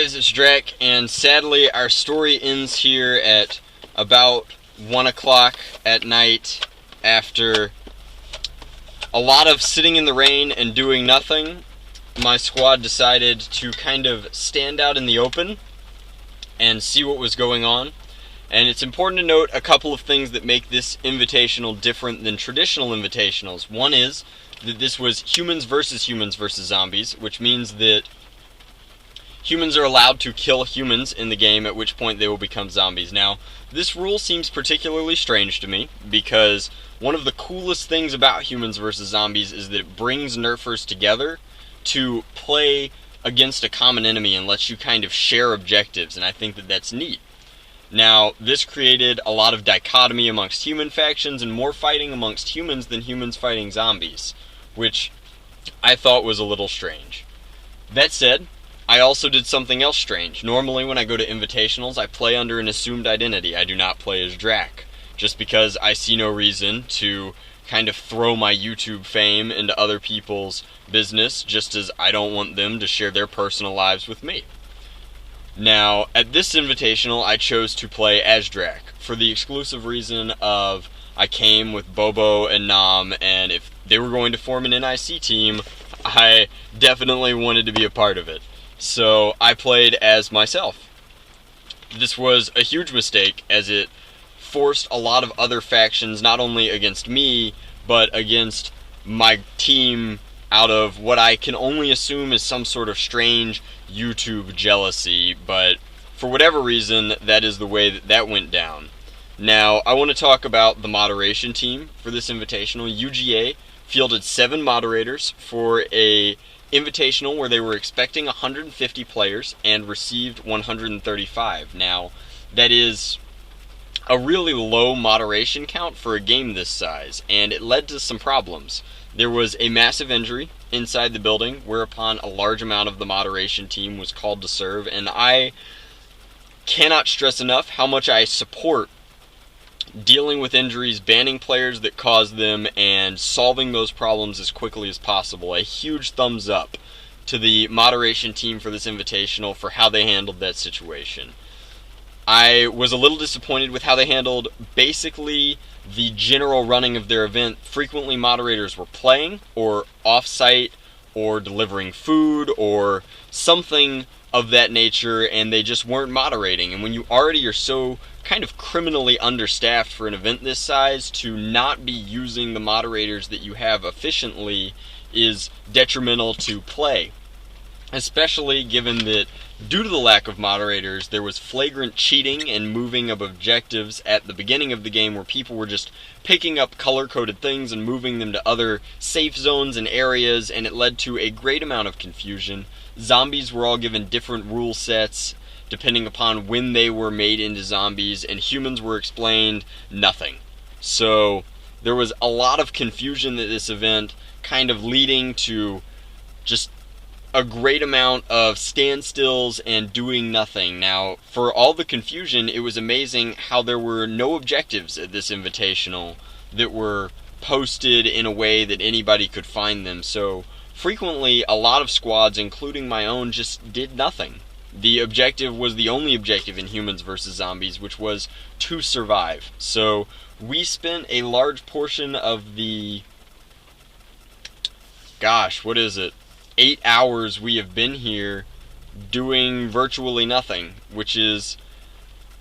guys, it's Drac, and sadly our story ends here at about 1 o'clock at night after a lot of sitting in the rain and doing nothing. My squad decided to kind of stand out in the open and see what was going on. And it's important to note a couple of things that make this invitational different than traditional invitationals. One is that this was humans versus zombies, which means that humans are allowed to kill humans in the game, at which point they will become zombies. Now, this rule seems particularly strange to me, because one of the coolest things about humans versus zombies is that it brings nerfers together to play against a common enemy and lets you kind of share objectives, and I think that that's neat. Now, this created a lot of dichotomy amongst human factions and more fighting amongst humans than humans fighting zombies, which I thought was a little strange. That said, I also did something else strange. Normally when I go to invitationals, I play under an assumed identity. I do not play as Drac, just because I see no reason to kind of throw my YouTube fame into other people's business, just as I don't want them to share their personal lives with me. Now, at this invitational, I chose to play as Drac, for the exclusive reason of I came with Bobo and Nam, and if they were going to form an NIC team, I definitely wanted to be a part of it. So I played as myself. This was a huge mistake, as it forced a lot of other factions not only against me, but against my team out of what I can only assume is some sort of strange YouTube jealousy, but for whatever reason, that is the way that went down. Now, I want to talk about the moderation team for this invitational. UGA fielded 7 moderators for a invitational where they were expecting 150 players and received 135. Now, that is a really low moderation count for a game this size, and it led to some problems. There was a massive injury inside the building, whereupon a large amount of the moderation team was called to serve, and I cannot stress enough how much I support dealing with injuries, banning players that cause them, and solving those problems as quickly as possible. A huge thumbs up to the moderation team for this invitational for how they handled that situation. I was a little disappointed with how they handled basically the general running of their event. Frequently moderators were playing, or off-site, or delivering food, or something of that nature, and they just weren't moderating. And when you already are so kind of criminally understaffed for an event this size, to not be using the moderators that you have efficiently is detrimental to play. Especially given that, due to the lack of moderators, there was flagrant cheating and moving of objectives at the beginning of the game where people were just picking up color-coded things and moving them to other safe zones and areas, and it led to a great amount of confusion. Zombies were all given different rule sets depending upon when they were made into zombies, and humans were explained nothing. So there was a lot of confusion at this event, kind of leading to just a great amount of standstills and doing nothing. Now, for all the confusion, it was amazing how there were no objectives at this invitational that were posted in a way that anybody could find them. So frequently, a lot of squads, including my own, just did nothing. The objective was the only objective in humans versus zombies, which was to survive. So we spent a large portion of the, 8 hours we have been here doing virtually nothing, which is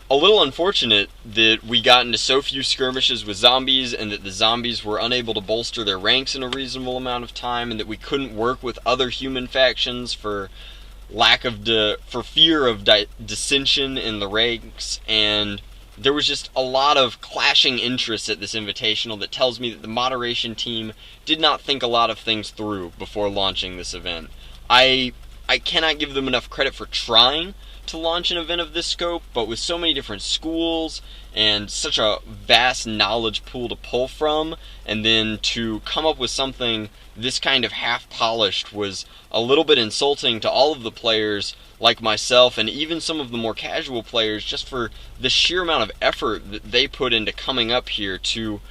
a little unfortunate that we got into so few skirmishes with zombies, and that the zombies were unable to bolster their ranks in a reasonable amount of time, and that we couldn't work with other human factions for fear of dissension in the ranks. And there was just a lot of clashing interests at this invitational that tells me that the moderation team did not think a lot of things through before launching this event. I cannot give them enough credit for trying to launch an event of this scope, but with so many different schools and such a vast knowledge pool to pull from, and then to come up with something this kind of half-polished was a little bit insulting to all of the players like myself, and even some of the more casual players, just for the sheer amount of effort that they put into coming up here to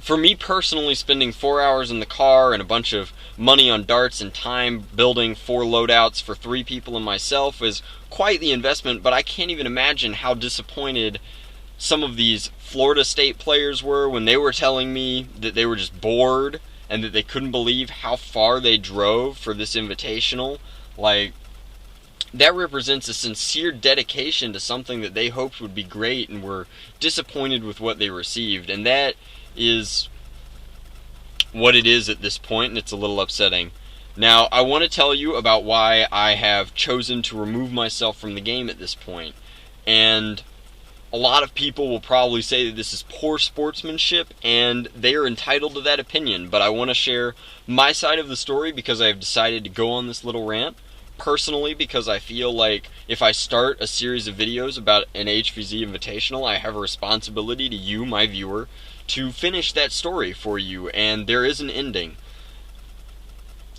For me personally, spending 4 hours in the car and a bunch of money on darts and time building 4 loadouts for 3 people and myself is quite the investment, but I can't even imagine how disappointed some of these Florida State players were when they were telling me that they were just bored and that they couldn't believe how far they drove for this invitational. Like, that represents a sincere dedication to something that they hoped would be great and were disappointed with what they received. And that is what it is at this point, and it's a little upsetting. Now, I want to tell you about why I have chosen to remove myself from the game at this point. And a lot of people will probably say that this is poor sportsmanship, and they are entitled to that opinion. But I want to share my side of the story because I've decided to go on this little rant. Personally, because I feel like if I start a series of videos about an HvZ Invitational, I have a responsibility to you, my viewer, to finish that story for you, and there is an ending.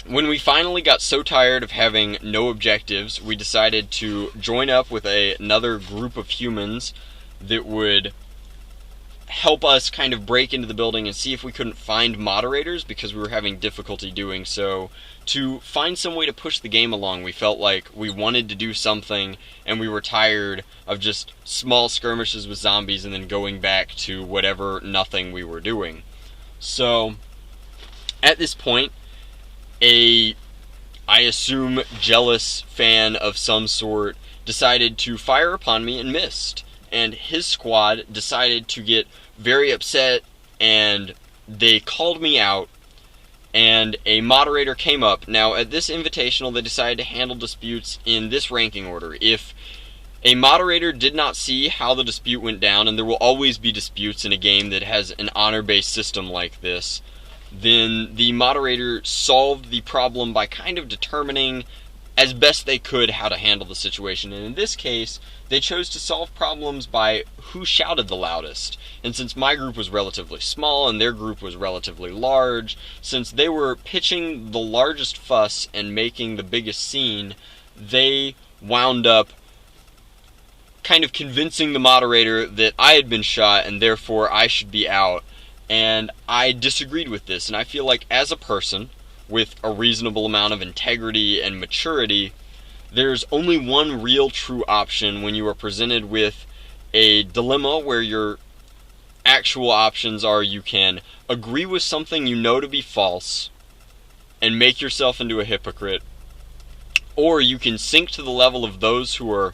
When we finally got so tired of having no objectives, we decided to join up with another group of humans that would help us kind of break into the building and see if we couldn't find moderators, because we were having difficulty doing so, to find some way to push the game along. We felt like we wanted to do something, and we were tired of just small skirmishes with zombies and then going back to whatever nothing we were doing. So, at this point, I assume, jealous fan of some sort decided to fire upon me and missed. And his squad decided to get very upset, and they called me out, and a moderator came up. Now, at this invitational, they decided to handle disputes in this ranking order. If a moderator did not see how the dispute went down, and there will always be disputes in a game that has an honor-based system like this, then the moderator solved the problem by kind of determining as best they could how to handle the situation. And in this case, they chose to solve problems by who shouted the loudest. And since my group was relatively small and their group was relatively large, since they were pitching the largest fuss and making the biggest scene, they wound up kind of convincing the moderator that I had been shot and therefore I should be out. And I disagreed with this, and I feel like as a person with a reasonable amount of integrity and maturity, there's only one real true option when you are presented with a dilemma where your actual options are: you can agree with something you know to be false and make yourself into a hypocrite, or you can sink to the level of those who are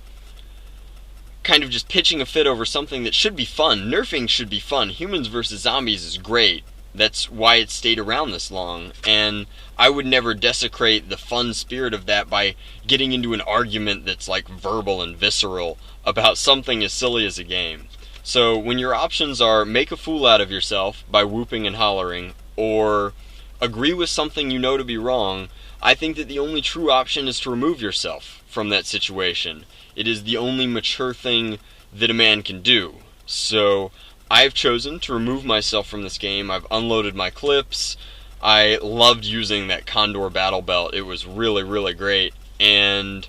kind of just pitching a fit over something that should be fun. Nerfing should be fun. Humans versus zombies is great. That's why it stayed around this long, and I would never desecrate the fun spirit of that by getting into an argument that's like verbal and visceral about something as silly as a game. So when your options are make a fool out of yourself by whooping and hollering, or agree with something you know to be wrong, I think that the only true option is to remove yourself from that situation. It is the only mature thing that a man can do. So I've chosen to remove myself from this game. I've unloaded my clips. I loved using that Condor battle belt. It was really, really great. And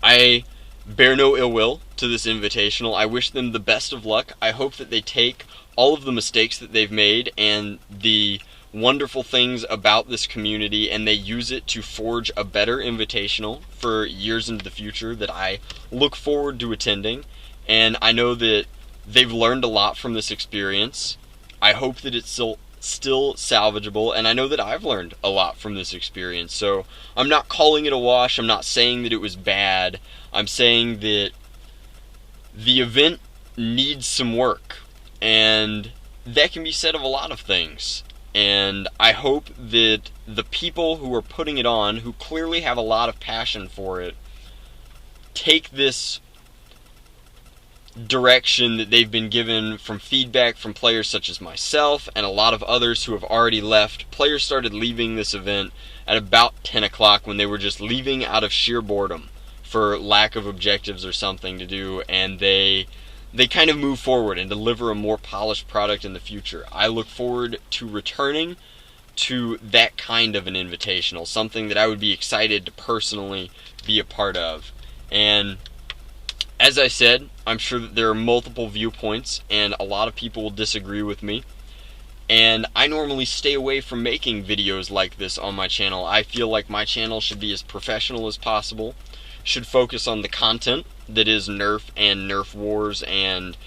I bear no ill will to this invitational. I wish them the best of luck. I hope that they take all of the mistakes that they've made and the wonderful things about this community, and they use it to forge a better invitational for years into the future that I look forward to attending. And I know that they've learned a lot from this experience. I hope that it's still salvageable, and I know that I've learned a lot from this experience. So I'm not calling it a wash. I'm not saying that it was bad. I'm saying that the event needs some work, and that can be said of a lot of things. And I hope that the people who are putting it on, who clearly have a lot of passion for it, take this direction that they've been given from feedback from players such as myself and a lot of others who have already left. Players started leaving this event at about 10 o'clock when they were just leaving out of sheer boredom for lack of objectives or something to do, and they kind of move forward and deliver a more polished product in the future. I look forward to returning to that kind of an invitational, something that I would be excited to personally be a part of. And as I said, I'm sure that there are multiple viewpoints, and a lot of people will disagree with me. And I normally stay away from making videos like this on my channel. I feel like my channel should be as professional as possible, should focus on the content that is Nerf and Nerf Wars and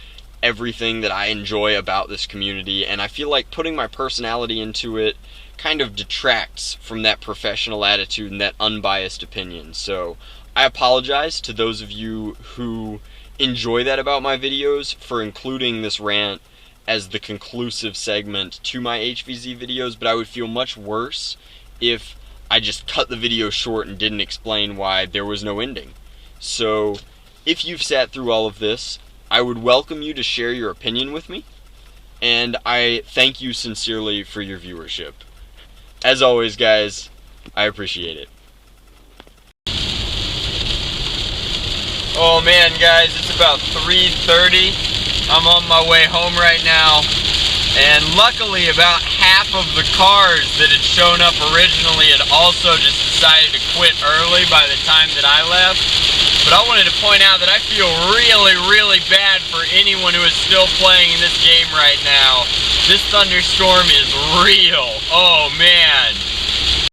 everything that I enjoy about this community, and I feel like putting my personality into it kind of detracts from that professional attitude and that unbiased opinion. So I apologize to those of you who enjoy that about my videos for including this rant as the conclusive segment to my HvZ videos, but I would feel much worse if I just cut the video short and didn't explain why there was no ending. So if you've sat through all of this, I would welcome you to share your opinion with me, and I thank you sincerely for your viewership. As always, guys, I appreciate it. Oh man, guys, it's about 3:30. I'm on my way home right now, and luckily about half of the cars that had shown up originally had also just decided to quit early by the time that I left. But I wanted to point out that I feel really, really bad for anyone who is still playing in this game right now. This thunderstorm is real. Oh man.